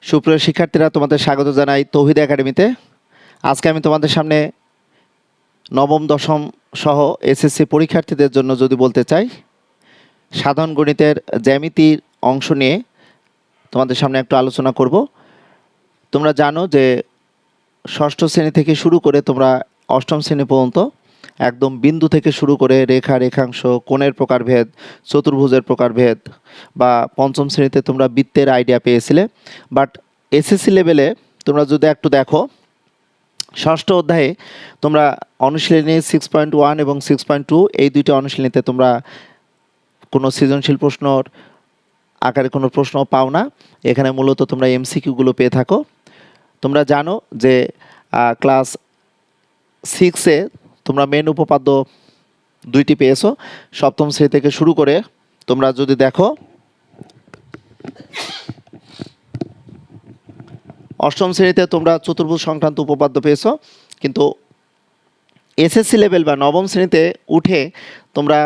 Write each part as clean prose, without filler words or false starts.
সুপ্রিয় শিক্ষার্থীরা, তোমাদের স্বাগত জানাই তৌহিদ একাডেমিতে। আজকে আমি তোমাদের সামনে নবম দশম সহ এসএসসি পরীক্ষার্থীদের জন্য যদি বলতে চাই, সাধারণ গণিতের জ্যামিতির অংশ নিয়ে তোমাদের সামনে একটু আলোচনা করব। তোমরা জানো যে ষষ্ঠ শ্রেণী থেকে শুরু করে তোমরা অষ্টম শ্রেণী পর্যন্ত একদম বিন্দু থেকে শুরু করে রেখা, রেখাংশ, কোণের প্রকারভেদ, চতুর্ভুজের প্রকারভেদ বা পঞ্চম শ্রেণীতে তোমরা বৃত্তের আইডিয়া পেয়েছিলে। বাট এসএসসি লেভেলে তোমরা যদি একটু দেখো, ষষ্ঠ অধ্যায়ে তোমরা অনুশীলনী 6.1 এবং 6.2 এই দুইটি অনুশীলনীতে তোমরা কোনো সৃজনশীল প্রশ্নর আকারে কোনো প্রশ্ন পাও না। এখানে মূলত তোমরা এমসিকিউগুলো পেয়ে থাকো। তোমরা জানো যে ক্লাস 6-এ তোমরা মেন উপপাদ্য দুইটি পেয়েছো। সপ্তম শ্রেণী থেকে শুরু করে তোমরা যদি দেখো, অষ্টম শ্রেণীতে তোমরা চতুর্ভুজ সংক্রান্ত উপপাদ্য পেয়েছো, কিন্তু এসএসসি লেভেল বা নবম শ্রেণীতে উঠে তোমরা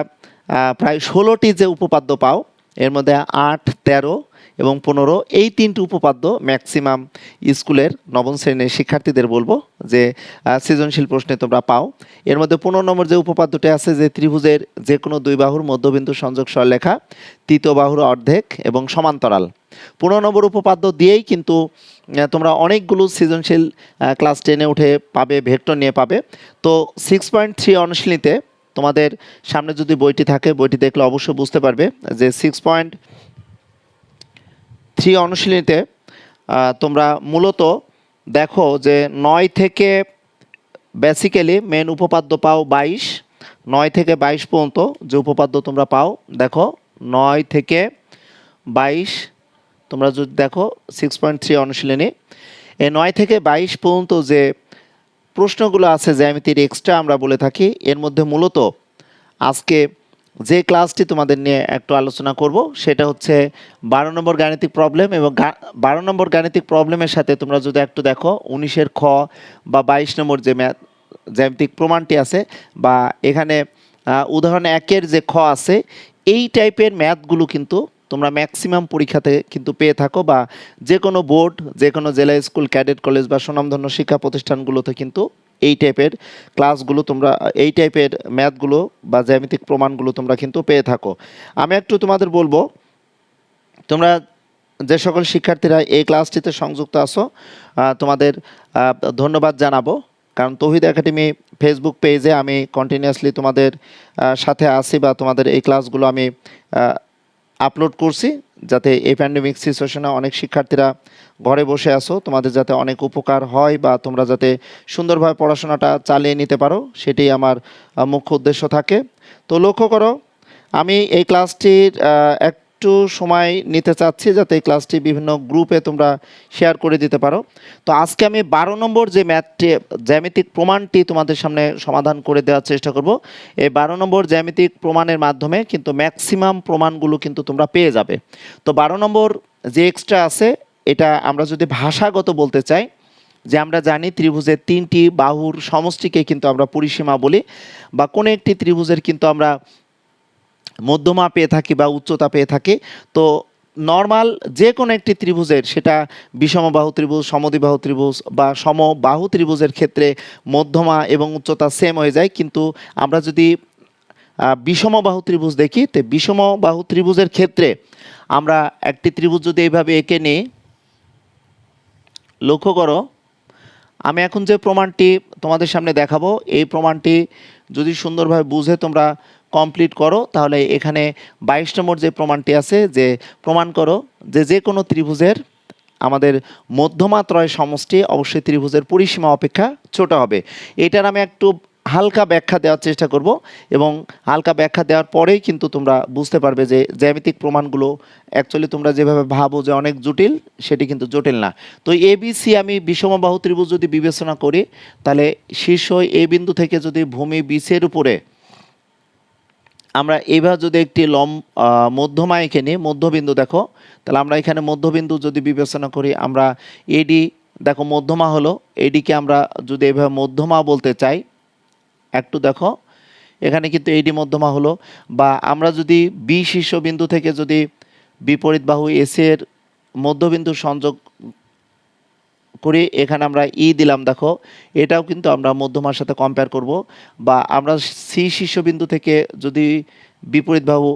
প্রায় 16টি যে উপপাদ্য পাও, এর মধ্যে 8, 13 এবং 15 এই তিনটি উপপাদ্য ম্যাক্সিমাম স্কুলের নবম শ্রেণীর শিক্ষার্থীদের বলবো যে সৃজনশীল প্রশ্নে তোমরা পাও। এর মধ্যে 15 নম্বর যে উপপাদ্যটি আছে, যে ত্রিভুজের যে কোনো দুই বাহুর মধ্যবিন্দু সংযোগ সরলরেখা, তৃতীয় বাহুর অর্ধেক এবং সমান্তরাল, 15 নম্বর উপপাদ্য দিয়েই কিন্তু তোমরা অনেকগুলো সৃজনশীল ক্লাস 10-এ উঠে পাবে, ভেক্টর নিয়ে পাবে। তো 6.3 অনুশীলনীতে তোমাদের সামনে যদি বইটি থাকে, বইটি দেখলে অবশ্যই বুঝতে পারবে যে 6.3 অনুশীলনীতে তোমরা মূলত দেখো যে 9 থেকে বেসিক্যালি মেন উপপাদ্য পাও 22, 9 থেকে 22 পর্যন্ত যে উপপাদ্য তোমরা পাও, দেখো 9 থেকে 22 তোমরা যদি দেখো 6.3 অনুশীলনী, এই 9 থেকে 22 পর্যন্ত যে প্রশ্নগুলো আছে জ্যামিতির এক্সট্রা আমরা বলে থাকি, এর মধ্যে মূলত আজকে যে ক্লাসটি তোমাদের নিয়ে একটু আলোচনা করব সেটা হচ্ছে 12 নম্বর গাণিতিক প্রবলেম। এবং 12 নম্বর গাণিতিক প্রবলেমের সাথে তোমরা যদি একটু দেখো 19-এর খ বা 22 নম্বর যে জ্যামিতিক প্রমাণটি আছে, বা এখানে উদাহরণ 1-এর যে খ আছে, এই টাইপের ম্যাথগুলো কিন্তু তোমরা ম্যাক্সিমাম পরীক্ষাতে কিন্তু পেয়ে থাকো, বা যে কোনো বোর্ড, যে কোনো জেলা স্কুল, ক্যাডেট কলেজ বা সুনামধন্য শিক্ষা প্রতিষ্ঠানগুলোতে কিন্তু এই টাইপের ক্লাসগুলো তোমরা, এই টাইপের ম্যাথগুলো বা জ্যামিতিক প্রমাণগুলো তোমরা কিন্তু পেয়ে থাকো। আমি একটু তোমাদের বলবো, তোমরা যে সকল শিক্ষার্থীরা এই ক্লাসটিতে সংযুক্ত আছো তোমাদের ধন্যবাদ জানাবো, কারণ তৌহিদ একাডেমি ফেসবুক পেজে আমি কন্টিনিউয়াসলি তোমাদের সাথে আসি, বা তোমাদের এই ক্লাসগুলো আমি আপলোড করছি, যাতে এই প্যান্ডেমিক সিচুয়েশনে অনেক শিক্ষার্থীরা ঘরে বসে আসো, তোমাদের যাতে অনেক উপকার হয় বা তোমরা যাতে সুন্দরভাবে পড়াশোনাটা চালিয়ে নিতে পারো, সেটাই আমার মুখ্য উদ্দেশ্য থাকে। তো লক্ষ্য করো, আমি এই ক্লাসটির একটু সময় নিতে চাচ্ছি যাতে এই ক্লাসটি বিভিন্ন গ্রুপে তোমরা শেয়ার করে দিতে পারো। তো আজকে আমি 12 নম্বর যে ম্যাথটি, জ্যামিতিক প্রমাণটি তোমাদের সামনে সমাধান করে দেওয়ার চেষ্টা করব। এই 12 নম্বর জ্যামিতিক প্রমাণের মাধ্যমে কিন্তু ম্যাক্সিমাম প্রমাণগুলো কিন্তু তোমরা পেয়ে যাবে। তো 12 নম্বর যে এক্সট্রা আছে, এটা আমরা যদি ভাষাগত বলতে চাই, যে আমরা জানি ত্রিভুজের 3টি বাহুর সমষ্টিকে কিন্তু আমরা পরিসীমা বলি, বা কোনো একটি ত্রিভুজের কিন্তু আমরা মধ্যমা পেয়ে থাকি বা উচ্চতা পেয়ে থাকি। তো নর্মাল যে কোনো একটি ত্রিভুজের, সেটা বিষমবাহু ত্রিভুজ, সমদ্বিবাহু ত্রিভুজ বা সমবাহু ত্রিভুজের ক্ষেত্রে মধ্যমা এবং উচ্চতা সেম হয়ে যায়। কিন্তু আমরা যদি বিষমবাহু ত্রিভুজ দেখি, তো বিষমবাহু ত্রিভুজের ক্ষেত্রে আমরা একটি ত্রিভুজ যদি এইভাবে এঁকে নিই, লক্ষ্য করো, আমি এখন যে প্রমাণটি তোমাদের সামনে দেখাবো, এই প্রমাণটি যদি সুন্দরভাবে বুঝে তোমরা কমপ্লিট করো, তাহলে এখানে 22 নম্বর যে প্রমাণটি আছে, যে প্রমাণ করো যে যে কোনো ত্রিভুজের আমাদের মধ্যমাত্রয় সমষ্টি অবশ্যই ত্রিভুজের পরিসীমা অপেক্ষা ছোট হবে। এটার আমি একটু হালকা ব্যাখ্যা দেওয়ার চেষ্টা করব, এবং হালকা ব্যাখ্যা দেওয়ার পরেই কিন্তু তোমরা বুঝতে পারবে যে জ্যামিতিক প্রমাণগুলো অ্যাকচুয়ালি তোমরা যেভাবে ভাবো যে অনেক জটিল, সেটি কিন্তু জটিল না। তো এবিসি আমি বিষমবাহু ত্রিভুজ যদি বিবেচনা করি, তাহলে শীর্ষ এ বিন্দু থেকে যদি ভূমি বিসির উপরে আমরা এইভাবে যদি একটি মধ্যমা এঁকে নিই, মধ্যবিন্দু দেখো, তাহলে আমরা এখানে মধ্যবিন্দু যদি বিবেচনা করি, আমরা এডি দেখো মধ্যমা হলো, এডিকে আমরা যদি এভাবে মধ্যমা বলতে চাই, একটু দেখো এখানে কিন্তু এডি মধ্যমা হলো। বা আমরা যদি বি শীর্ষবিন্দু থেকে যদি বিপরীত বাহু এসি এর মধ্যবিন্দু সংযোগ করি, এখানে আমরা ই দিলাম, দেখো এটাও কিন্তু আমরা মধ্যমার সাথে কম্পেয়ার করব। বা আমরা সি শীর্ষবিন্দু থেকে যদি বিপরীত বাহু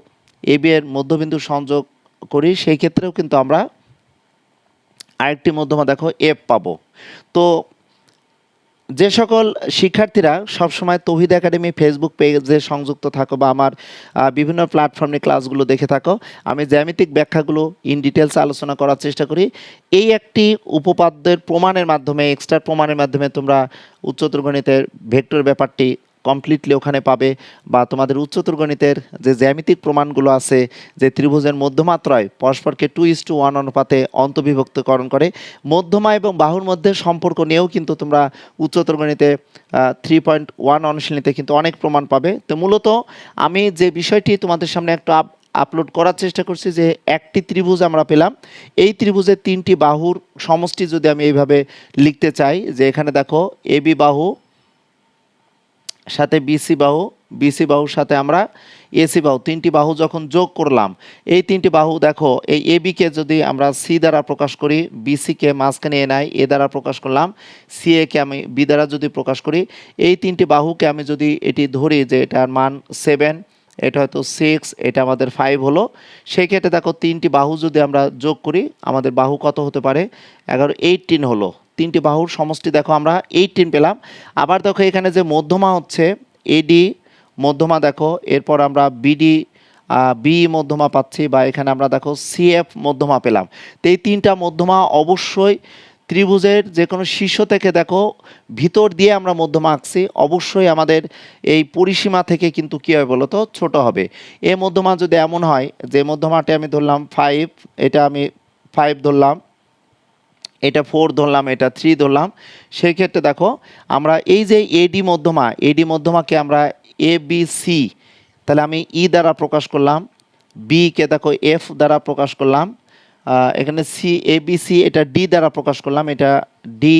এবি এর মধ্যবিন্দু সংযোগ করি, সেই ক্ষেত্রেও কিন্তু আমরা আরেকটি মধ্যমা দেখো এফ পাবো। তো যে সকল শিক্ষার্থীরা সবসময় তৌহিদ একাডেমি ফেসবুক পেজে সংযুক্ত থাকো বা আমার বিভিন্ন প্ল্যাটফর্মে ক্লাসগুলো দেখে থাকো, আমি জ্যামিতিক ব্যাখ্যাগুলো ইন ডিটেলস আলোচনা করার চেষ্টা করি। এই একটি উপপাদ্যের প্রমাণের মাধ্যমে, এক্সট্রা প্রমাণের মাধ্যমে তোমরা উচ্চতর গণিতের ভেক্টর ব্যাপারটি কমপ্লিটলি ওখানে পাবে। বা তোমাদের উচ্চতর গণিতের যে জ্যামিতিক প্রমাণগুলো আছে, যে ত্রিভুজের মধ্যমাত্রায় পরস্পরকে 2:1 অনুপাতে অন্তর্বিভক্তকরণ করে, মধ্যমা এবং বাহুর মধ্যে সম্পর্ক নিয়েও কিন্তু তোমরা উচ্চতর গণিতে 3.1 অনুশীলনীতে কিন্তু অনেক প্রমাণ পাবে। তো মূলত আমি যে বিষয়টি তোমাদের সামনে একটু আপলোড করার চেষ্টা করছি, যে একটি ত্রিভুজ আমরা পেলাম, এই ত্রিভুজের 3টি বাহুর সমষ্টি যদি আমি এইভাবে লিখতে চাই, যে এখানে দেখো এবি বাহু সাথে বিসি বাহু, বিসি বাহুর সাথে আমরা এসি বাহু, 3টি বাহু যখন যোগ করলাম, এই 3টি বাহু দেখো, এই এবিকে যদি আমরা সি দ্বারা প্রকাশ করি, বিসিকে মাঝখানে এনআই এ দ্বারা প্রকাশ করলাম, সি একে আমি বি দ্বারা যদি প্রকাশ করি, এই 3টি বাহুকে আমি যদি এটি ধরি যে এটার মান 7, এটা হয়তো 6, এটা আমাদের 5 হলো, সেই ক্ষেত্রে দেখো 3টি বাহু যদি আমরা যোগ করি, আমাদের বাহু কত হতে পারে, 11, 18 হলো। 3টি বাহুর সমষ্টি দেখো আমরা 18 পেলাম। আবার দেখো এখানে যে মধ্যমা হচ্ছে এডি মধ্যমা, দেখো এরপর আমরা বিডি বি মধ্যমা পাচ্ছি, বা এখানে আমরা দেখো সিএফ মধ্যমা পেলাম। তো এই 3টা মধ্যমা অবশ্যই ত্রিভুজের যে কোনো শীর্ষ থেকে দেখো ভিতর দিয়ে আমরা মধ্যমা আঁকছি, অবশ্যই আমাদের এই পরিসীমা থেকে কিন্তু কী হবে বলো তো, ছোট হবে। এ মধ্যমা যদি এমন হয় যে মধ্যমাটি আমি ধরলাম 5, এটা আমি 5 ধরলাম, এটা 4 ধরলাম, এটা 3 ধরলাম, সেই ক্ষেত্রে দেখো আমরা এই যে এডি মধ্যমা, এডি মধ্যমাকে আমরা এ বি সি, তাহলে আমি ই দ্বারা প্রকাশ করলাম, বি কে দেখো এফ দ্বারা প্রকাশ করলাম, এখানে সি এ বি সি এটা ডি দ্বারা প্রকাশ করলাম, এটা ডি,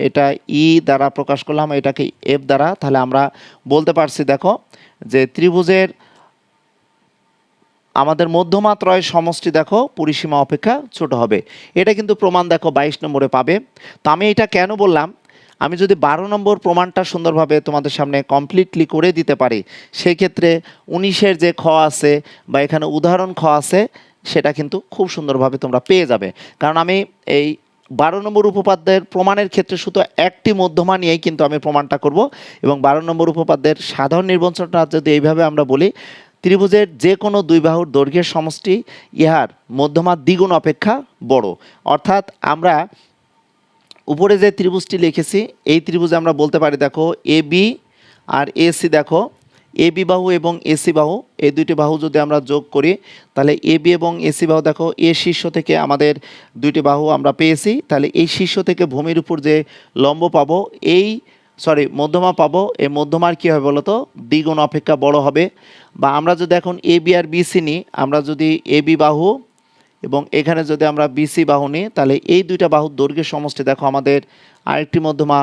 এটা ই দ্বারা প্রকাশ করলাম, এটাকে এফ দ্বারা। তাহলে আমরা বলতে পারছি দেখো যে ত্রিভুজের আমাদের মধ্যমাত্রায় সমষ্টি দেখো পরিসীমা অপেক্ষা ছোট হবে। এটা কিন্তু প্রমাণ দেখো 22 নম্বরে পাবে। তো আমি এটা কেন বললাম, আমি যদি 12 নম্বর প্রমাণটা সুন্দরভাবে তোমাদের সামনে কমপ্লিটলি করে দিতে পারি, সেই ক্ষেত্রে 19-এর যে খ আছে বা এখানে উদাহরণ খ আছে, সেটা কিন্তু খুব সুন্দরভাবে তোমরা পেয়ে যাবে। কারণ আমি এই 12 নম্বর উপপাদ্যের প্রমাণের ক্ষেত্রে শুধু একটি মধ্যমা নিয়েই কিন্তু আমি প্রমাণটা করব। এবং 12 নম্বর উপপাদ্যের সাধারণ নির্বাচনটা যদি এইভাবে আমরা বলি, ত্রিভুজের যে কোনো দুই বাহুর দৈর্ঘ্যের সমষ্টি ইহার মধ্যমা দ্বিগুণ অপেক্ষা বড়। অর্থাৎ আমরা উপরে যে ত্রিভুজটি লিখেছি, এই ত্রিভুজে আমরা বলতে পারি দেখো এ বি আর এসি, দেখো এ বি বাহু এবং এসি বাহু, এই দুইটি বাহু যদি আমরা যোগ করি, তাহলে এ বি এবং এসি বাহু দেখো এ শীর্ষ থেকে আমাদের দুইটি বাহু আমরা পেয়েছি। তাহলে এই শীর্ষ থেকে ভূমির উপর যে লম্ব পাবো, মধ্যমা পাবো, এই মধ্যমার কী হবে বলো তো, দ্বিগুণ অপেক্ষা বড় হবে। বা আমরা যদি এখন এ বি আর বিসি নিই, আমরা যদি এ বি বাহু এবং এখানে যদি আমরা বিসি বাহু নিই, তাহলে এই দুইটা বাহুর দৈর্ঘ্যের সমষ্টি দেখো আমাদের আরেকটি মধ্যমা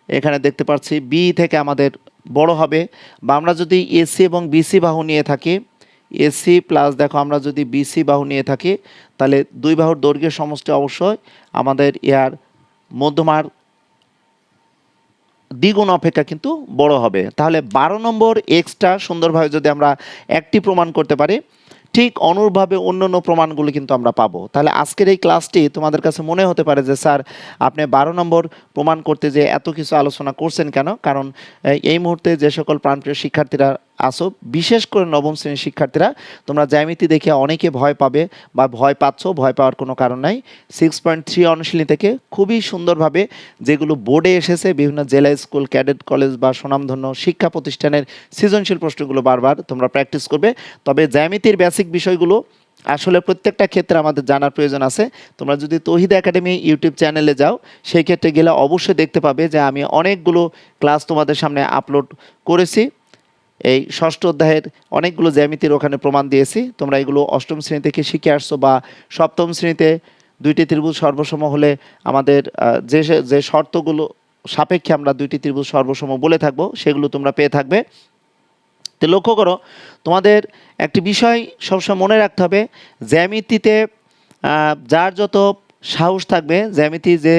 এখানে দেখতে পাচ্ছি বি থেকে আমাদের বড় হবে। বা আমরা যদি এসি এবং বিসি বাহু নিয়ে থাকি, এসি প্লাস দেখো আমরা যদি বিসি বাহু নিয়ে থাকি, তাহলে দুই বাহুর দৈর্ঘ্যের সমষ্টি অবশ্যই আমাদের ইয়ার মধ্যমার দ্বিগুণ অপেক্ষা কিন্তু বড় হবে। তাহলে 12 নম্বর এক্সট্রা সুন্দরভাবে যদি আমরা একটি প্রমাণ করতে পারি, ঠিক অনুরূপভাবে অন্যান্য প্রমাণগুলো কিন্তু আমরা পাবো। তাহলে আজকের এই ক্লাসটি তোমাদের কাছে মনে হতে পারে যে স্যার আপনি 12 নম্বর প্রমাণ করতে যে এত কিছু আলোচনা করছেন কেন? কারণ এই মুহূর্তে যে সকল প্রাণপ্রিয় শিক্ষার্থীরা আসো, বিশেষ করে নবম শ্রেণীর শিক্ষার্থীরা, তোমরা জ্যামিতি দেখে অনেকে ভয় পাবে বা ভয় পাচ্ছ, ভয় পাওয়ার কোনো কারণ নাই। 6.3 অনুশীলনী থেকে খুবই সুন্দরভাবে যেগুলো বোর্ডে এসেছে, বিভিন্ন জেলা স্কুল, ক্যাডেট কলেজ বা সুনামধন্য শিক্ষা প্রতিষ্ঠানের সৃজনশীল প্রশ্নগুলো বারবার তোমরা প্র্যাকটিস করবে। তবে জ্যামিতির বেসিক বিষয়গুলো আসলে প্রত্যেকটা ক্ষেত্রে আমাদের জানার প্রয়োজন আছে। তোমরা যদি তৌহিদ একাডেমি ইউটিউব চ্যানেলে যাও, সেই ক্ষেত্রে গেলে অবশ্যই দেখতে পাবে যে আমি অনেকগুলো ক্লাস তোমাদের সামনে আপলোড করেছি। এই ষষ্ঠ অধ্যায়ের অনেকগুলো জ্যামিতির ওখানে প্রমাণ দিয়েছি। তোমরা এগুলো অষ্টম শ্রেণী থেকে শিখে আসছো, বা সপ্তম শ্রেণীতে দুইটি ত্রিভুজ সর্বসম হলে আমাদের যে শর্তগুলো সাপেক্ষে আমরা দুইটি ত্রিভুজ সর্বসম বলে থাকবো, সেগুলো তোমরা পেয়ে থাকবে। তো লক্ষ্য করো, তোমাদের একটি বিষয় সবসময় মনে রাখতে হবে, জ্যামিতিতে যার যত সাহস থাকবে, জ্যামিতি যে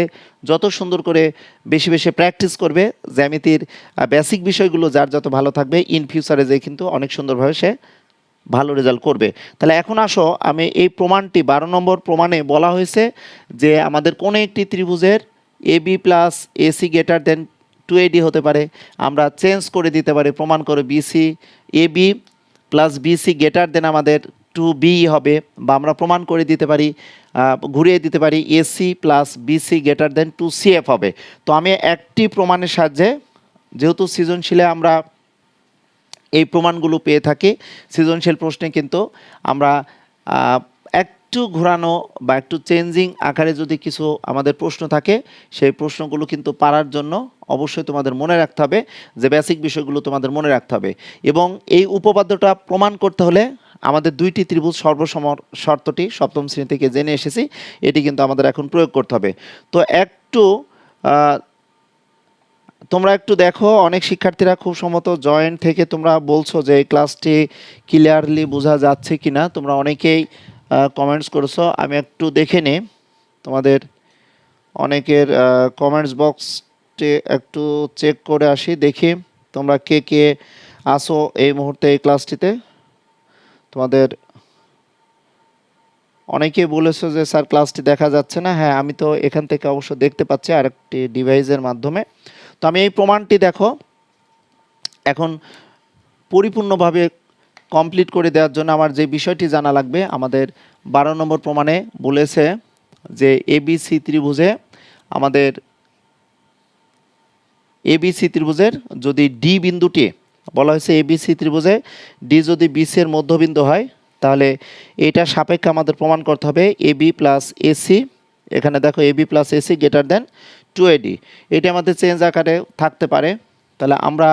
যত সুন্দর করে বেশি বেশি প্র্যাকটিস করবে, জ্যামিতির বেসিক বিষয়গুলো যার যত ভালো থাকবে, ইন ফিউচারে যে কিন্তু অনেক সুন্দরভাবে সে ভালো রেজাল্ট করবে। তাহলে এখন আসো, আমি এই প্রমাণটি 12 নম্বর প্রমাণে বলা হয়েছে যে আমাদের কোনো একটি ত্রিভুজের A B plus AC greater than 2AD হতে পারে। আমরা চেঞ্জ করে দিতে পারি, প্রমাণ করে BC A B plus BC greater than আমাদের 2B হবে, বা আমরা প্রমাণ করে দিতে পারি, ঘুরিয়ে দিতে পারি AC plus BC greater than 2CF হবে। তো আমি একটি প্রমাণের সাহায্যে, যেহেতু সৃজনশীলে আমরা এই প্রমাণগুলো পেয়ে থাকি, সৃজনশীল প্রশ্নে কিন্তু আমরা একটু ঘোরানো বা একটু চেঞ্জিং আকারে যদি কিছু আমাদের প্রশ্ন থাকে, সেই প্রশ্নগুলো কিন্তু পারার জন্য অবশ্যই তোমাদের মনে রাখতে হবে যে বেসিক বিষয়গুলো তোমাদের মনে রাখতে হবে। এবং এই উপপাদ্যটা প্রমাণ করতে হলে আমাদের দুইটি ত্রিভুজ সর্বসম শর্তটি সপ্তম শ্রেণী থেকে জেনে এসেছি, এটি কিন্তু আমাদের এখন প্রয়োগ করতে হবে। তো একটু তোমরা একটু দেখো, অনেক শিক্ষার্থীরা খুব সম্ভবত জয়েন্ট থেকে তোমরা বলছো যে এই ক্লাসটি ক্লিয়ারলি বোঝা যাচ্ছে কিনা, তোমরা অনেকেই কমেন্টস করেছো। আমি একটু দেখে নিই তোমাদের অনেকের কমেন্টস বক্সটি একটু চেক করে আসি, দেখি তোমরা কে কে আসো এই মুহূর্তে এই ক্লাসটিতে। তোমাদের অনেকেই বলেছো যে স্যার ক্লাসটি দেখা যাচ্ছে না। হ্যাঁ, আমি তো এখান থেকে অবশ্য দেখতে পাচ্ছি আরেকটি ডিভাইসের মাধ্যমে। তো আমি এই প্রমাণটি দেখো এখন পরিপূর্ণভাবে কমপ্লিট করে দেওয়ার জন্য আমার যে বিষয়টি জানা লাগবে, আমাদের 12 নম্বর প্রমাণে বলেছে যে এবিসি ত্রিভুজে আমাদের এবিসি ত্রিভুজের যদি ডি বিন্দুটি বলা হয়েছে, এবিসি ত্রিভুজে ডি যদি বিসি এর মধ্যবিন্দু হয়, তাহলে এটা সাপেক্ষে আমাদের প্রমাণ করতে হবে এবি প্লাস এসি। এখানে দেখো AB plus AC greater than 2AD। এটা আমাদের চেঞ্জ আকারে থাকতে পারে। তাহলে আমরা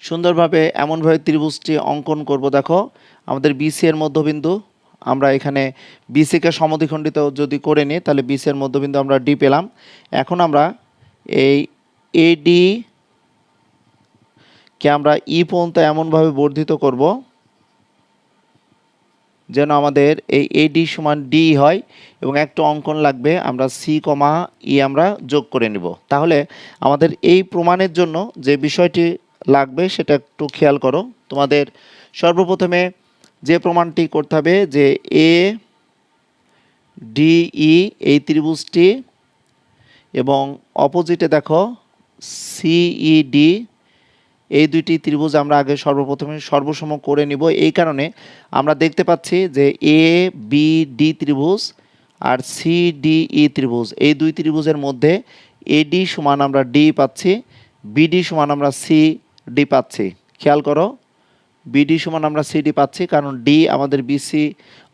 সুন্দরভাবে এমনভাবে ত্রিভুজটি অঙ্কন করব। দেখো আমাদের বিসি এর মধ্যবিন্দু, আমরা এখানে বিসিকে সমদ্বিখণ্ডিত যদি করে নিই, তাহলে বিসি এর মধ্যবিন্দু আমরা ডি পেলাম। এখন আমরা এই এডি কে আমরা ই পর্যন্ত এমনভাবে বর্ধিত করব যেন আমাদের এই এডি সমান ডি হয়, এবং একটা অঙ্কন লাগবে, আমরা সি কমা ই আমরা যোগ করে নিব। তাহলে আমাদের এই প্রমাণের জন্য যে বিষয়টি লাগবে সেটা একটু খেয়াল করো। তোমাদের সর্বপ্রথমে যে প্রমাণটি করতে হবে যে এ ডি ই এই ত্রিভুজটি এবং অপোজিটে দেখো সিইডি, এই দুইটি ত্রিভুজ আমরা আগে সর্বপ্রথমে সর্বসম করে নিব। এই কারণে আমরা দেখতে পাচ্ছি যে এ বি ডি ত্রিভুজ আর সি ডি ই ত্রিভুজ, এই দুই ত্রিভুজের মধ্যে এডি সমান আমরা ডি পাচ্ছি, বিডি সমান আমরা সি ডি পাচ্ছি। খেয়াল করো, বিডি সমান আমরা সিডি পাচ্ছি, কারণ ডি আমাদের বিসি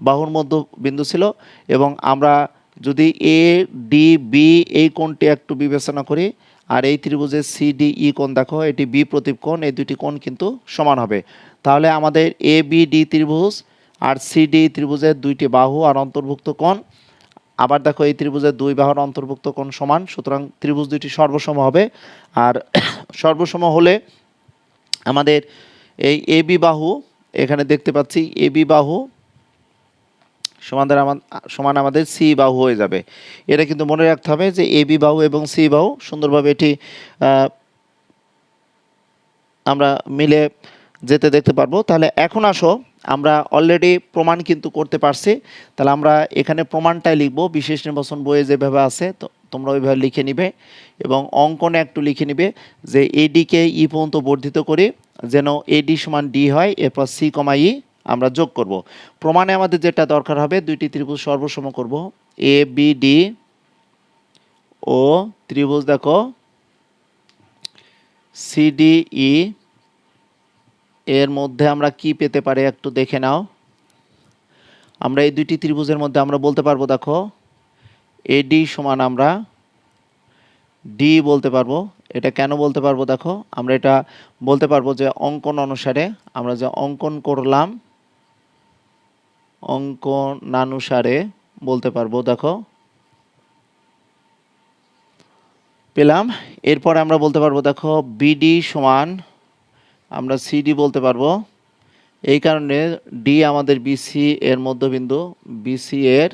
বাহুর মধ্য বিন্দু ছিল। এবং আমরা যদি এ ডি বি এই কোণটি একটু বিবেচনা করি, আর এই ত্রিভুজের সিডি ই কোণ দেখো, এটি বি প্রতীপ কোণ, এই দুটি কোণ কিন্তু সমান হবে। তাহলে আমাদের এ বি ডি ত্রিভুজ আর সিডি ত্রিভুজের দুইটি বাহু আর অন্তর্ভুক্ত কোণ, আবার দেখো এই ত্রিভুজের দুই বাহুর অন্তর্ভুক্ত কোণ সমান, সুতরাং ত্রিভুজ দুইটি সর্বসম হবে। আর সর্বসম হলে আমাদের এই এবি বাহু, এখানে দেখতে পাচ্ছি এবি বাহু সমান আমাদের সি বাহু হয়ে যাবে। এটা কিন্তু মনে রাখতে হবে যে এবি বাহু এবং সি বাহু সুন্দরভাবে এটি আমরা মিলে যেতে দেখতে পারবো। তাহলে এখন আসো, আমরা অলরেডি প্রমাণ কিন্তু করতে পারছি। তাহলে আমরা এখানে প্রমাণটাই লিখব, বিশেষ নির্বাচন বইয়ে যেভাবে আছে তো তোমরা ওইভাবে লিখে নিবে, এবং অঙ্কনে একটু লিখে নিবে যে এডিকে ই পর্যন্ত বর্ধিত করে যেন এডি সমান ডি হয়, এরপর সি কমা ই আমরা যোগ করব। প্রমাণে আমাদের যেটা দরকার হবে, দুইটি ত্রিভুজ সর্বসম করব, এ বি ডি ও ত্রিভুজ দেখো সিডি ই, এর মধ্যে আমরা কি পেতে পারি একটু দেখে নাও। আমরা এই দুইটি ত্রিভুজের মধ্যে আমরা বলতে পারবো, দেখো এডি সমান আমরা ডি বলতে পারবো। এটা কেন বলতে পারবো, দেখো আমরা এটা বলতে পারবো যে অঙ্কন অনুসারে আমরা যে অঙ্কন করলাম, অঙ্কনানুসারে বলতে পারবো, দেখো পেলাম। এরপর আমরা বলতে পারবো, দেখো বিডি সমান আমরা সিডি বলতে পারবো, এই কারণে ডি আমাদের বিসি এর মধ্যবিন্দু, বিসি এর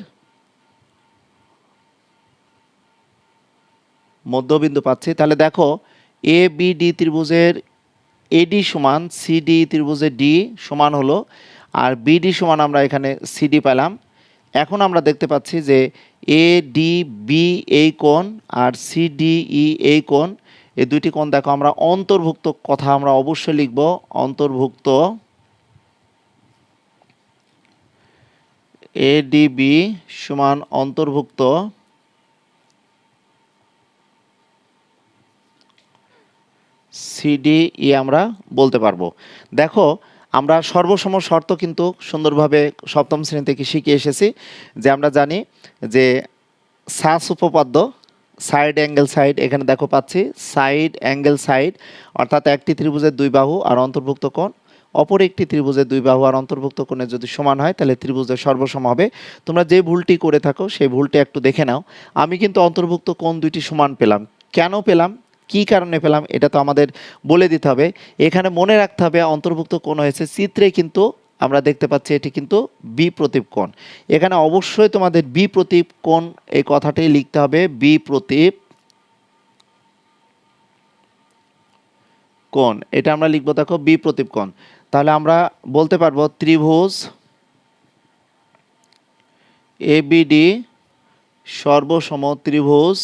মধ্যবিন্দু পাচ্ছি। তাহলে দেখো এ বি ডি ত্রিভুজের এডি সমান সিডি ত্রিভুজের ডি সমান হলো, আর বিডি সমান আমরা এখানে সিডি পেলাম। এখন আমরা দেখতে পাচ্ছি যে এ ডি বি এই কোণ আর সিডি ই এই কোণ, এই দুইটি কোণ দেখো আমরা অন্তর্ভুক্ত কথা আমরা অবশ্যই লিখব, অন্তর্ভুক্ত এ ডি বি সমান অন্তর্ভুক্ত সিডি ই আমরা বলতে পারবো। দেখো আমরা সর্বসম শর্ত কিন্তু সুন্দরভাবে সপ্তম শ্রেণী থেকে শিখে এসেছি, যে আমরা জানি যে সাস উপপাদ্য, সাইড অ্যাঙ্গেল সাইড, এখানে দেখো পাচ্ছি সাইড অ্যাঙ্গেল সাইড, অর্থাৎ একটি ত্রিভুজের দুই বাহু আর অন্তর্ভুক্ত কোণ অপর একটি ত্রিভুজের দুই বাহু আর অন্তর্ভুক্ত কোণের যদি সমান হয় তাহলে ত্রিভুজের সর্বসম হবে। তোমরা যে ভুলটি করে থাকো সেই ভুলটি একটু দেখে নাও। আমি কিন্তু অন্তর্ভুক্ত কোণ দুইটি সমান পেলাম, কেন পেলাম, কি কারণে পেলাম, এটা তো আমাদের বলে দিতে হবে। এখানে মনে রাখতে হবে অন্তর্ভুক্ত কোণ হয়েছে চিত্রে, কিন্তু আমরা দেখতে পাচ্ছি এটি কিন্তু বি প্রতীপ কোণ। এখানে অবশ্যই তোমাদের বি প্রতীপ কোণ এই কথাটাই লিখতে হবে, বি প্রতীপ কোণ, এটা আমরা লিখবো দেখো বি প্রতীপ কোণ। তাহলে আমরা বলতে পারবো ত্রিভুজ এবিডি সর্বসম ত্রিভুজ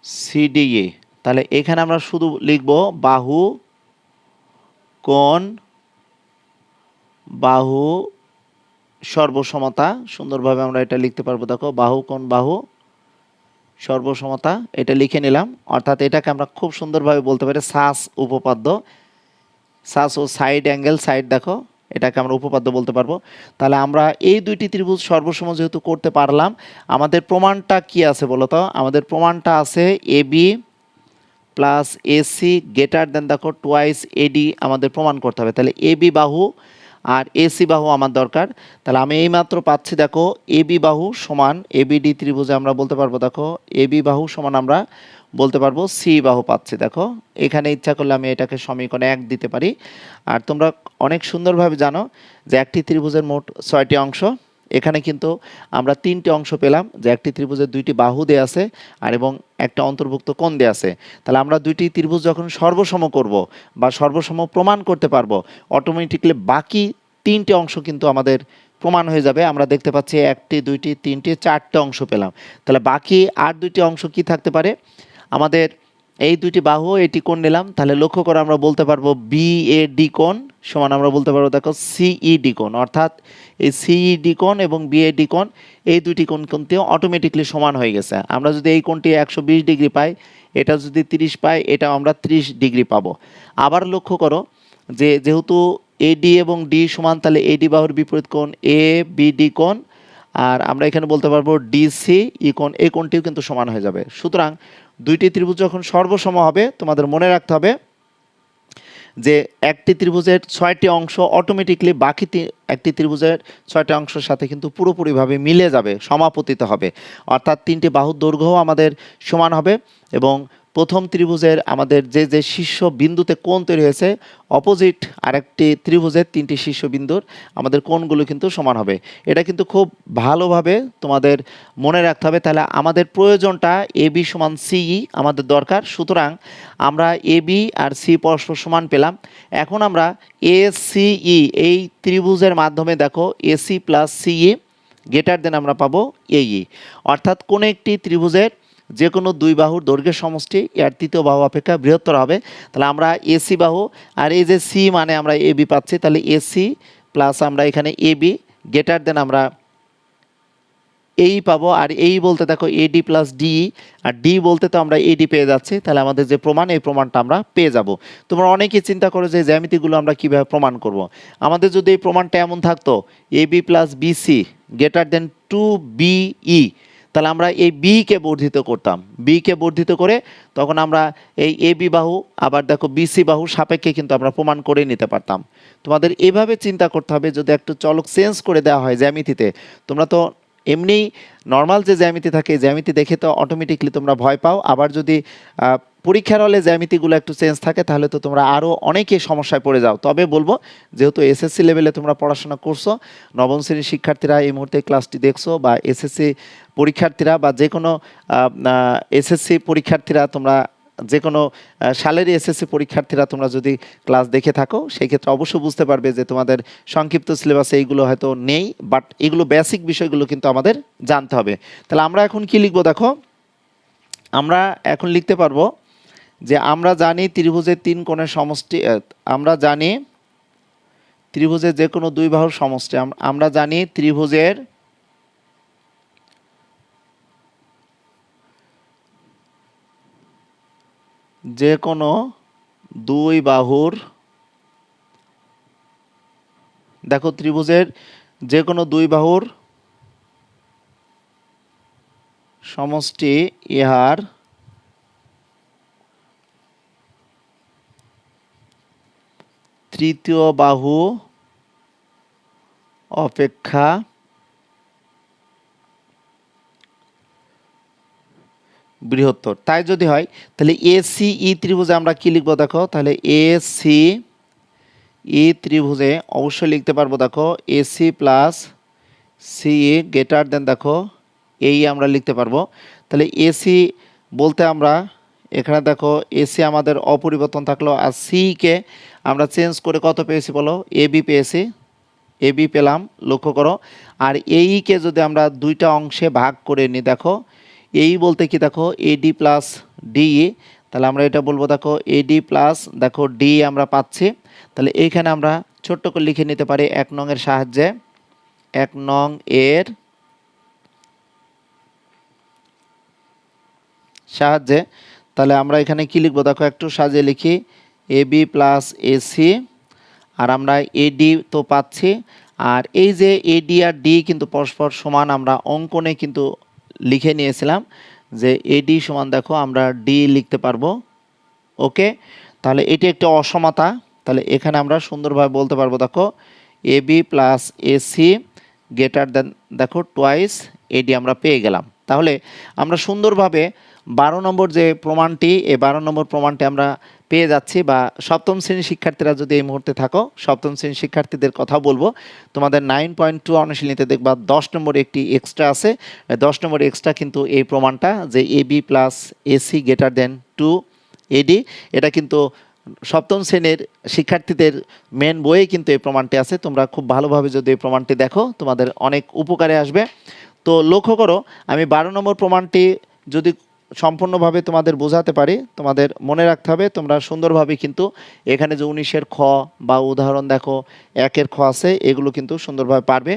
সিডিএ। তাহলে এখানে আমরা শুধু লিখব বাহু কোণ বাহু সর্বসমতা, সুন্দরভাবে আমরা এটা লিখতে পারবো। দেখো বাহু কোণ বাহু সর্বসমতা, এটা লিখে নিলাম। অর্থাৎ এটাকে আমরা খুব সুন্দরভাবে বলতে পারি সাস উপপাদ্য, সাস ও সাইড অ্যাঙ্গেল সাইড, দেখো এটাকে আমরা উপপাদ্য বলতে পারবো। তাহলে আমরা এই দুইটি ত্রিভুজ সর্বসম যেহেতু করতে পারলাম, আমাদের প্রমাণটা কি আছে বলো তো? আমাদের প্রমাণটা আছে AB plus AC greater than দেখো টোয়াইস এডি আমাদের প্রমাণ করতে হবে। তাহলে এবি বাহু আর এসি বাহু আমার দরকার। তাহলে আমি এইমাত্র পাচ্ছি দেখো এবি বাহু সমান এবিডি ত্রিভুজে আমরা বলতে পারবো, দেখো এবি বাহু সমান আমরা বলতে পারবো সি বাহু পাচ্ছি। দেখো এখানে ইচ্ছা করলে আমি এটাকে সমীকরণে 1 দিতে পারি। আর তোমরা অনেক সুন্দরভাবে জানো যে একটি ত্রিভুজের মোট 6টি অংশ, এখানে কিন্তু আমরা 3টি অংশ পেলাম, যে একটি ত্রিভুজের 2টি বাহু দেয়া আছে আর এবং একটা অন্তর্ভুক্ত কোণ দেয়া আছে। তাহলে আমরা দুইটি ত্রিভুজ যখন সর্বসম করব বা সর্বসম প্রমাণ করতে পারবো, অটোমেটিকলি বাকি 3টে অংশ কিন্তু আমাদের প্রমাণ হয়ে যাবে। আমরা দেখতে পাচ্ছি 1টি 2টি 3টি 4টে অংশ পেলাম। তাহলে বাকি আর 2টি অংশ কি থাকতে পারে? আমাদের এই দুইটি বাহু এটি কোণ নিলাম, তাহলে লক্ষ্য করে আমরা বলতে পারবো বি এ ডি কোণ সমান আমরা বলতে পারবো দেখো সিইডি কোণ, অর্থাৎ এই সিইডি কোণ এবং বিএডি কোণ এই দুইটি কোণ কিন্তু অটোমেটিকলি সমান হয়ে গেছে। আমরা যদি এই কোণটি 120 ডিগ্রি পাই, এটা যদি 30 পাই, এটাও আমরা 30 ডিগ্রি পাবো। আবার লক্ষ্য করো যে যেহেতু এডি এবং ডি সমান, তাহলে এডি বাহুর বিপরীত কোণ এ বিডি কোণ, আর আমরা এখানে বলতে পারবো ডিসি ই কোণ, এই কোণটিও কিন্তু সমান হয়ে যাবে। সুতরাং দুইটি ত্রিভুজ যখন সর্বসম হবে, তোমাদের মনে রাখতে হবে যে একটি ত্রিভুজের 6টি অংশ অটোমেটিকলি বাকি একটি ত্রিভুজের 6টি অংশের সাথে কিন্তু পুরোপুরিভাবে মিলে যাবে, সমাপতিত হবে। অর্থাৎ 3টি বাহুর দৈর্ঘ্যও আমাদের সমান হবে এবং প্রথম ত্রিভুজের আমাদের যে যে শীর্ষ বিন্দুতে কোণ তৈরি হয়েছে, অপোজিট আরেকটি ত্রিভুজের 3টি শীর্ষ বিন্দুর আমাদের কোণগুলো কিন্তু সমান হবে। এটা কিন্তু খুব ভালোভাবে তোমাদের মনে রাখতে হবে। তাহলে আমাদের প্রয়োজনটা এবি সমান সিই আমাদের দরকার। সুতরাং আমরা এবি আর সি পরস্পর সমান পেলাম। এখন আমরা এ সিই এই ত্রিভুজের মাধ্যমে দেখো এসি প্লাস সিই গ্রেটার দেন আমরা পাবো এই, অর্থাৎ কোন একটি ত্রিভুজের যে কোনো দুই বাহুর দৈর্ঘ্যের সমষ্টি এর তৃতীয় বাহু অপেক্ষা বৃহত্তর হবে। তাহলে আমরা এসি বাহু আর এই যে সি মানে আমরা এবি পাচ্ছি, তাহলে এসি প্লাস আমরা এখানে এবি গ্রেটার দেন আমরা এই পাবো। আর এই বলতে দেখো এডি প্লাস ডি, আর ডি বলতে তো আমরা এডি পেয়ে যাচ্ছি। তাহলে আমাদের যে প্রমাণ, এই প্রমাণটা আমরা পেয়ে যাব। তোমরা অনেকেই চিন্তা করো যে জ্যামিতিগুলো আমরা কীভাবে প্রমাণ করব। আমাদের যদি এই প্রমাণটা এমন থাকতো AB plus BC greater than 2BE, তাহলে আমরা এই বিকে বর্ধিত করতাম, বিকে বর্ধিত করে তখন আমরা এই এবি বাহু আবার দেখো বিসি বাহু সাপেক্ষে কিন্তু আমরা প্রমাণ করে নিতে পারতাম। তোমাদের এভাবে চিন্তা করতে হবে। যদি একটু চলক চেঞ্জ করে দেওয়া হয় জ্যামিতিতে, তোমরা তো এমনি নর্মাল যে জ্যামিতি থাকে জ্যামিতি দেখে তো অটোমেটিকলি তোমরা ভয় পাও। আবার যদি পরীক্ষার হলে জ্যামিতিগুলো একটু চেঞ্জ থাকে তাহলে তো তোমরা আরও অনেকে সমস্যায় পড়ে যাও। তবে বলবো যেহেতু এসএসসি লেভেলে তোমরা পড়াশোনা করছো, নবম শ্রেণীর শিক্ষার্থীরা এই মুহূর্তে ক্লাসটি দেখছো, বা এসএসসি পরীক্ষার্থীরা বা যে কোনো এসএসসি পরীক্ষার্থীরা, তোমরা যে কোনো সালেরই এসএসসি পরীক্ষার্থীরা তোমরা যদি ক্লাস দেখে থাকো সেই ক্ষেত্রে অবশ্যই বুঝতে পারবে যে তোমাদের সংক্ষিপ্ত সিলেবাসে এইগুলো হয়তো নেই, বাট এগুলো বেসিক বিষয়গুলো কিন্তু আমাদের জানতে হবে। তাহলে আমরা এখন কি লিখবো দেখো, আমরা এখন লিখতে পারবো যে আমরা জানি ত্রিভুজের তিন কোণের সমষ্টি, আমরা জানি ত্রিভুজের যে কোনো দুই বাহুর সমষ্টি, আমরা জানি ত্রিভুজের যে কোনো দুই বাহুর, দেখো ত্রিভুজের যে কোনো দুই বাহুর সমষ্টি ইহার তৃতীয় বাহু অপেক্ষা বৃহত্তর। তাই যদি হয় তাহলে এসিই ত্রিভুজে আমরা কি লিখবো দেখো, তাহলে এসিই ত্রিভুজে অবশ্যই লিখতে পারবো দেখো এসি প্লাস সিই গ্রেটার দেন দেখো এই আমরা লিখতে পারবো। তাহলে এসি বলতে আমরা এখানে দেখো এসি আমাদের অপরিবর্তন থাকলো, আর সিকে আমরা চেঞ্জ করে কত পেয়েছি বলো, এবি পেয়েছি, এবি পেলাম, লক্ষ্য করো। আর এইকে যদি আমরা দুইটা অংশে ভাগ করে নিই দেখো, এই বলতে কি দেখো এডি প্লাস ডিই, তাহলে আমরা এটা বলবো দেখো এডি প্লাস দেখো ডি আমরা পাচ্ছি। তাহলে এইখানে আমরা ছোট্ট করে লিখে নিতে পারি 1 নং এর সাহায্যে, 1 নং এর সাহায্যে। তাহলে আমরা এখানে কি লিখবো দেখো একটু সাজিয়ে লিখি, এবি প্লাস এসি, আর আমরা এডি তো পাচ্ছি, আর এই যে এডি আর ডি কিন্তু পরস্পর সমান, আমরা অঙ্কনে কিন্তু লিখে নিয়েছিলাম যে এডি সমান দেখো আমরা ডি লিখতে পারবো। ওকে, তাহলে এটি একটি অসমতা, তাহলে এখানে আমরা সুন্দরভাবে বলতে পারবো দেখো AB plus AC greater than দেখো টোয়াইস এডি আমরা পেয়ে গেলাম। তাহলে আমরা সুন্দরভাবে 12 নম্বর যে প্রমাণটি, এই 12 নম্বর প্রমাণটি আমরা পেয়ে যাচ্ছি। বা সপ্তম শ্রেণীর শিক্ষার্থীরা যদি এই মুহূর্তে থাকো, সপ্তম শ্রেণীর শিক্ষার্থীদের কথা বলবো, তোমাদের 9.2 অনুশীলনীতে দেখবা 10 নম্বর একটি এক্সট্রা আছে, 10 নম্বর এক্সট্রা কিন্তু এই প্রমাণটা যে AB plus AC greater than 2 AD, এটা কিন্তু সপ্তম শ্রেণীর শিক্ষার্থীদের মেন বইয়ে কিন্তু এই প্রমাণটি আছে। তোমরা খুব ভালোভাবে যদি এই প্রমাণটি দেখো তোমাদের অনেক উপকারে আসবে। তো লক্ষ্য করো, আমি 12 নম্বর প্রমাণটি যদি সম্পূর্ণভাবে তোমাদের বোঝাতে পারি, তোমাদের মনে রাখতে হবে তোমরা সুন্দরভাবে কিন্তু এখানে যে 19-এর খ বা উদাহরণ দেখো 1-এর খ আছে, এগুলো কিন্তু সুন্দরভাবে পারবে।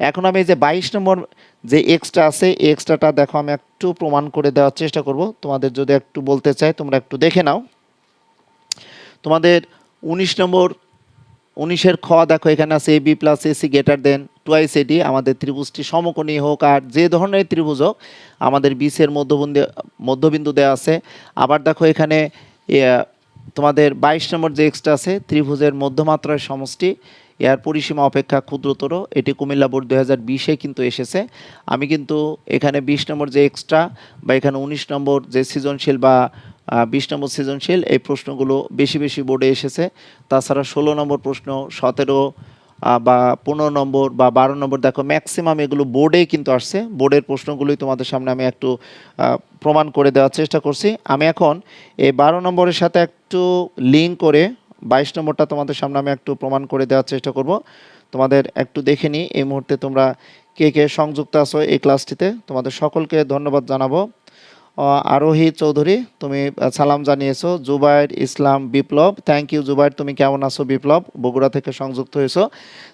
এখন আমি এই যে 22 নম্বর যে এক্সট্রা আছে, এই এক্সট্রাটা দেখো আমি একটু প্রমাণ করে দেওয়ার চেষ্টা করব, তোমাদের যদি একটু বলতে চাই তোমরা একটু দেখে নাও। তোমাদের 19 নম্বর 19-এর খ দেখো এখানে আছে AB plus AC greater than twice AD, আমাদের ত্রিভুজটি সমকোণী হোক আর যে ধরনের ত্রিভুজ হোক আমাদের বিসের মধ্যবিন্দু দেওয়া আছে। আবার দেখো এখানে তোমাদের 22 নম্বর যে এক্সট্রা আছে ত্রিভুজের মধ্যমাত্রার সমষ্টি এর পরিসীমা অপেক্ষা ক্ষুদ্রতর, এটি কুমিল্লা বোর্ড 2020-এ কিন্তু এসেছে। আমি কিন্তু এখানে 20 নম্বর যে এক্সট্রা বা এখানে 19 নম্বর যে সৃজনশীল বা 20 নম্বর সৃজনশীল, এই প্রশ্নগুলো বেশি বেশি বোর্ডে এসেছে। তাছাড়া 16 নম্বর প্রশ্ন, 17 বা 15 নম্বর বা 12 নম্বর দেখো ম্যাক্সিমাম এগুলো বোর্ডে কিন্তু আসছে। বোর্ডের প্রশ্নগুলোই তোমাদের সামনে আমি একটু প্রমাণ করে দেওয়ার চেষ্টা করছি। আমি এখন এই 12 নম্বরের সাথে একটু লিঙ্ক করে 22 নম্বরটা তোমাদের সামনে আমি একটু প্রমাণ করে দেওয়ার চেষ্টা করব। তোমাদের একটু দেখে নিই এই মুহূর্তে তোমরা কে কে সংযুক্ত আছো এই ক্লাসটিতে, তোমাদের সকলকে ধন্যবাদ জানাবো। আরোহী চৌধুরী তুমি সালাম জানিয়েছো, জুবাইর ইসলাম বিপ্লব, থ্যাংক ইউ জুবাইর, তুমি কেমন আছো বিপ্লব, বগুড়া থেকে সংযুক্ত হয়েছো।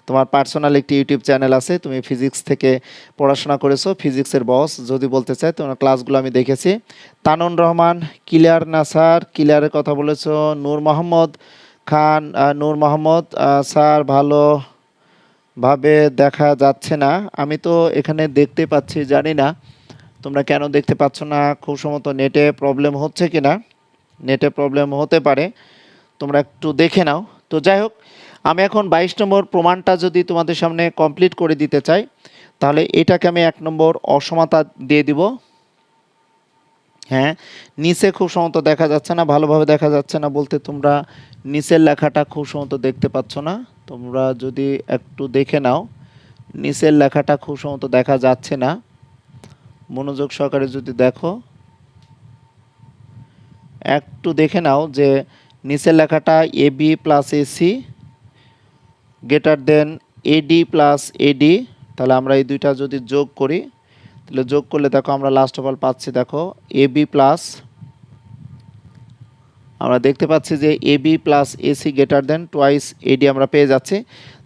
তোমার পার্সোনাল একটি ইউটিউব চ্যানেল আছে, তুমি ফিজিক্স থেকে পড়াশোনা করেছো, ফিজিক্সের বস যদি বলতে চাই, তোমার ক্লাসগুলো আমি দেখেছি। তানুন রহমান, ক্লিয়ার নাসার, ক্লিয়ারের কথা বলেছো। নূর মোহাম্মদ খান, নূর মোহাম্মদ স্যার ভালোভাবে দেখা যাচ্ছে না, আমি তো এখানে দেখতে পাচ্ছি, জানি না তোমরা কেন দেখতে পাচ্ছ না, খুব সম্ভবত নেটে প্রবলেম হচ্ছে কিনা, নেটে প্রবলেম হতে পারে, তোমরা একটু দেখে নাও। তো যাই হোক, আমি এখন 22 নম্বর প্রমাণটা যদি তোমাদের সামনে কমপ্লিট করে দিতে চাই, তাহলে এটাকে আমি 1 নম্বর অসমতা দিয়ে দিব। হ্যাঁ, নিচে খুব সম্ভবত দেখা যাচ্ছে না, ভালোভাবে দেখা যাচ্ছে না বলতে তোমরা নিচের লেখাটা খুব সম্ভবত দেখতে পাচ্ছ না। তোমরা যদি একটু দেখে নাও, নিচের লেখাটা খুব সম্ভবত দেখা যাচ্ছে না। মনোযোগ সহকারে যদি দেখো, একটু দেখে নাও যে নিচের লেখাটা AB plus AC greater than AD plus AD, তাহলে আমরা এই দুইটা যদি যোগ করি, তাহলে যোগ করলে দেখো আমরা লাস্ট অফ অল পাচ্ছি, দেখো এবি প্লাস, আমরা দেখতে পাচ্ছি যে AB plus AC greater than twice AD আমরা পেয়ে যাচ্ছি।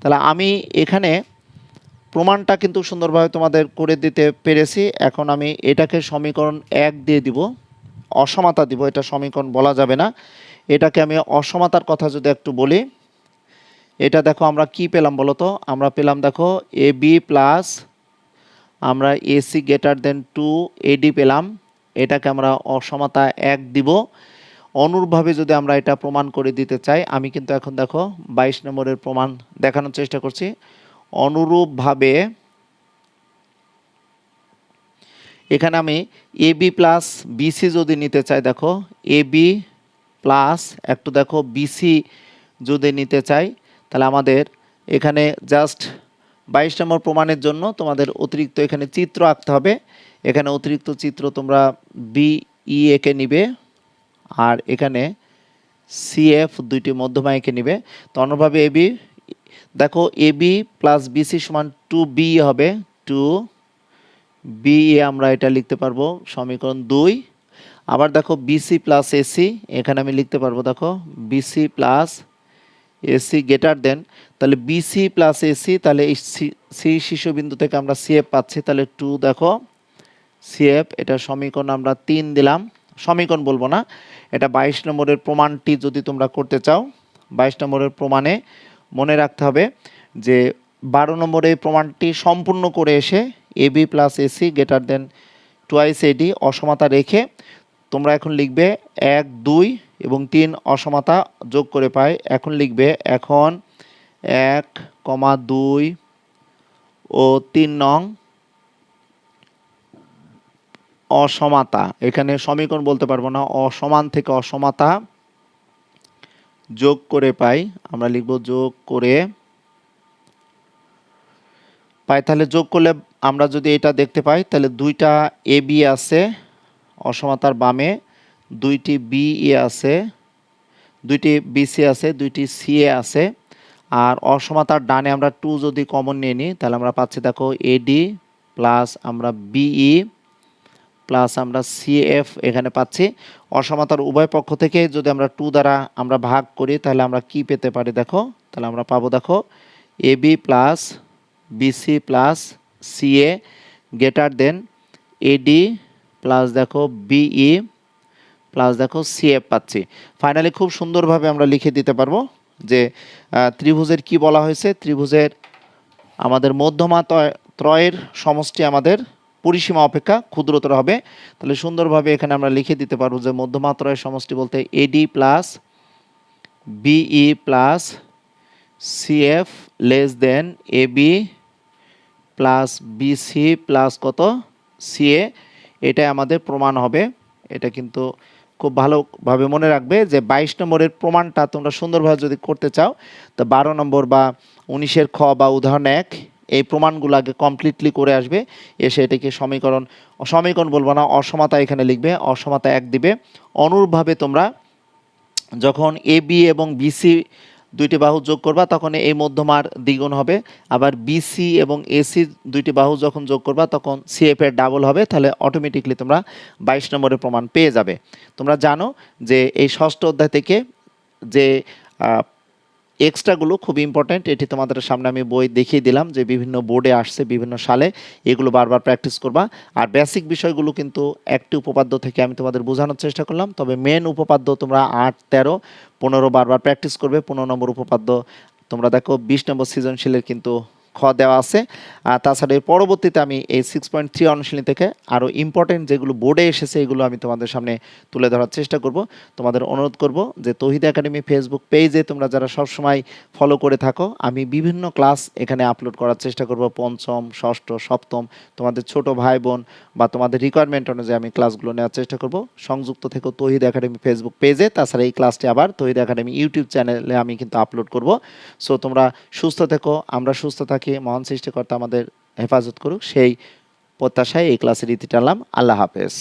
তাহলে আমি এখানে প্রমাণটা কিন্তু সুন্দরভাবে তোমাদের করে দিতে পেরেছি। এখন আমি এটাকে সমীকরণ 1 দিয়ে দিব, অসমতা দিব, এটা সমীকরণ বলা যাবে না। এটাকে আমি অসমতার কথা যদি একটু বলি, এটা দেখো আমরা কি পেলাম বলো তো, আমরা পেলাম দেখো এবি প্লাস আমরা এসি গ্রেটার দেন 2 এডি পেলাম, এটাকে আমরা অসমতা 1 দিব। অনুরূপভাবে যদি আমরা এটা প্রমাণ করে দিতে চাই, আমি কিন্তু এখন দেখো 22 নম্বরের প্রমাণ দেখানোর চেষ্টা করছি। অনুরূপভাবে এখানে আমি এবি প্লাস বিসি যদি নিতে চাই, দেখো এবি প্লাস একটু দেখো বিসি যদি নিতে চাই, তাহলে আমাদের এখানে জাস্ট 22 নম্বর প্রমাণের জন্য তোমাদের অতিরিক্ত এখানে চিত্র আঁকতে হবে। এখানে অতিরিক্ত চিত্র তোমরা বিই একে নিবে, আর এখানে সিএফ দুইটি মধ্যমা এঁকে নিবে। তো অন্যভাবে এবি দেখো এবি প্লাস বিসি সমান 2বি হবে, 2বি আমরা এটা লিখতে পারবো সমীকরণ 2। আবার দেখো বিসি প্লাস এসি, এখানে আমি লিখতে পারবো দেখো BC plus AC greater than, তাহলে বিসি প্লাস এসি, তাহলে এই সি শীর্ষবিন্দু থেকে আমরা সিএফ পাচ্ছি, তাহলে 2 দেখো সিএফ, এটা সমীকরণ আমরা 3 দিলাম। সমীকরণ বলবো না, এটা 22 নম্বরের প্রমাণটি যদি তোমরা করতে চাও, 22 নম্বরের প্রমাণে মনে রাখতে হবে যে 12 নম্বরে প্রমাণটি সম্পূর্ণ করে এসে AB plus AC greater than twice AD অসমতা রেখে তোমরা এখন লিখবে 1, 2 এবং 3 অসমতা যোগ করে পাই। এখন লিখবে এখন 1, 2 ও 3 নং অসমতা, এখানে সমীকরণ বলতে পারবো না, অসমান থেকে অসমতা যোগ করে পাই, আমরা লিখব যোগ করে পাই। তাহলে যোগ করলে আমরা যদি এটা দেখতে পাই, তাহলে দুইটা এ বি আছে অসমতার বামে, দুইটি বিই আছে, দুইটি বিসি আছে, দুইটি সিএ আছে, আর অসমতার ডানে আমরা 2 যদি কমন নিয়ে নিই, তাহলে আমরা পাচ্ছি দেখো এডি প্লাস আমরা বিই প্লাস আমরা সিএফ এখানে পাচ্ছি। অসমতার উভয় পক্ষ থেকে যদি আমরা 2 দ্বারা আমরা ভাগ করি, তাহলে আমরা কি পেতে পারি দেখো, তাহলে আমরা পাবো দেখো AB plus BC plus CA greater than AD plus দেখো বিই প্লাস দেখো সিএফ পাচ্ছি। ফাইনালি খুব সুন্দরভাবে আমরা লিখে দিতে পারবো যে ত্রিভুজের কি বলা হয়েছে, ত্রিভুজের আমাদের মধ্যমা ত্রয়ের সমষ্টি আমাদের পরিসীমা অপেক্ষা ক্ষুদ্রতর হবে। তাহলে সুন্দরভাবে এখানে আমরা লিখে দিতে পারবো যে মধ্যমা ত্রয়ের সমষ্টি বলতে AD plus BE plus CF less than AB plus BC plus কত সিএ, এটাই আমাদের প্রমাণ হবে। এটা কিন্তু খুব ভালোভাবে মনে রাখবে যে 22 নম্বরের প্রমাণটা তোমরা সুন্দরভাবে যদি করতে চাও, তো 12 নম্বর বা 19-এর খ বা উদাহরণ 1 এই প্রমাণগুলো আগে কমপ্লিটলি করে আসবে, এসে এটাকে সমীকরণ বলবো না, অসমতা এখানে লিখবে, অসমতা 1 দিবে। অনুরূপভাবে তোমরা যখন এ বি এবং বিসি দুইটি বাহু যোগ করবা, তখন এই মধ্যমার দ্বিগুণ হবে। আবার বিসি এবং এসি দুইটি বাহু যখন যোগ করবা, তখন সিএফ এর ডাবল হবে। তাহলে অটোমেটিকলি তোমরা 22 নম্বরের প্রমাণ পেয়ে যাবে। তোমরা জানো যে এই ষষ্ঠ অধ্যায় থেকে যে এক্সট্রাগুলো খুব ইম্পর্ট্যান্ট, এটি তোমাদের সামনে আমি বই দেখিয়ে দিলাম যে বিভিন্ন বোর্ডে আসছে বিভিন্ন সালে, এগুলো বারবার প্র্যাকটিস করবা। আর বেসিক বিষয়গুলো কিন্তু একটি উপপাদ্য থেকে আমি তোমাদের বোঝানোর চেষ্টা করলাম, তবে মেন উপপাদ্য তোমরা 8, 13, 15 বারবার প্র্যাকটিস করবে। 15 নম্বর উপপাদ্য তোমরা দেখো 20 নম্বর সৃজনশীলের কিন্তু খ দেওয়া আছে। আর তাছাড়া এর পরবর্তীতে আমি এই 6.3 অনুশীলনী থেকে আরও ইম্পর্টেন্ট যেগুলো বোর্ডে এসেছে এগুলো আমি তোমাদের সামনে তুলে ধরার চেষ্টা করব। তোমাদের অনুরোধ করব যে তৌহিদ একাডেমি ফেসবুক পেজে তোমরা যারা সবসময় ফলো করে থাকো, আমি বিভিন্ন ক্লাস এখানে আপলোড করার চেষ্টা করব। পঞ্চম, ষষ্ঠ, সপ্তম তোমাদের ছোট ভাই বোন বা তোমাদের রিকোয়ারমেন্ট অনুযায়ী আমি ক্লাসগুলো নেওয়ার চেষ্টা করব। সংযুক্ত থেকো তৌহিদ একাডেমি ফেসবুক পেজে। তাছাড়া এই ক্লাসটি আবার তৌহিদ একাডেমি ইউটিউব চ্যানেলে আমি কিন্তু আপলোড করব। সো তোমরা সুস্থ থেকো, আমরা সুস্থ থাকি, মহান সৃষ্টিকর্তা আমাদের হেফাজত করুক, সেই প্রত্যাশায় এই ক্লাসের ইতি টানলাম। আল্লাহ হাফেজ।